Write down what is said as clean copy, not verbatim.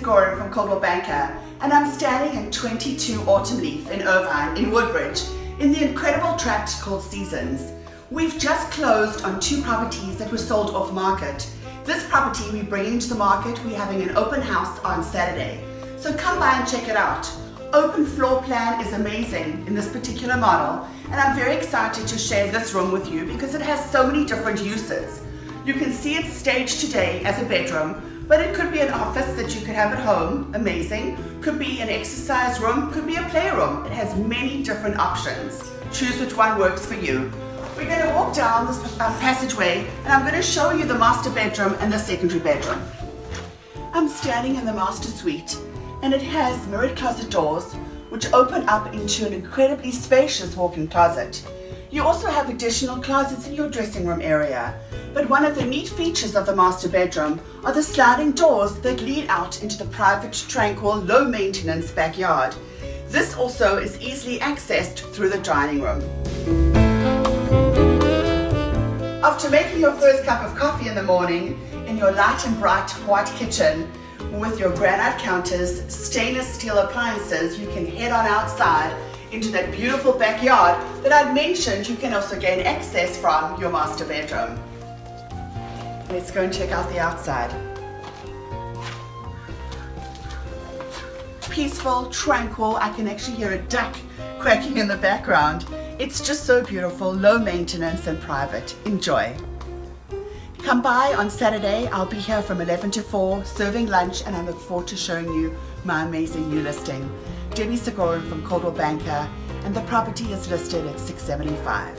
Segura from Coldwell Banker, and I'm standing in 22 Autumnleaf in Irvine, in Woodbridge, in the incredible tract called Seasons. We've just closed on 2 properties that were sold off market. This property we're bringing to the market. We're having an open house on Saturday. So come by and check it out. Open floor plan is amazing in this particular model, and I'm very excited to share this room with you because it has so many different uses. You can see it's staged today as a bedroom, but it could be an office that you could have at home, amazing. Could be an exercise room, could be a playroom. It has many different options. Choose which one works for you. We're going to walk down this passageway, and I'm going to show you the master bedroom and the secondary bedroom. I'm standing in the master suite, and it has mirrored closet doors which open up into an incredibly spacious walk-in closet. You also have additional closets in your dressing room area, but one of the neat features of the master bedroom are the sliding doors that lead out into the private, tranquil, low-maintenance backyard. This also is easily accessed through the dining room. After making your first cup of coffee in the morning in your light and bright white kitchen with your granite counters, stainless steel appliances, you can head on outside into that beautiful backyard that I'd mentioned you can also gain access from your master bedroom. Let's go and check out the outside. Peaceful, tranquil. I can actually hear a duck quacking in the background. It's just so beautiful, low maintenance and private. Enjoy. Come by on Saturday. I'll be here from 11 to 4 serving lunch, and I look forward to showing you my amazing new listing. Debbie Segura from Coldwell Banker, and the property is listed at $675.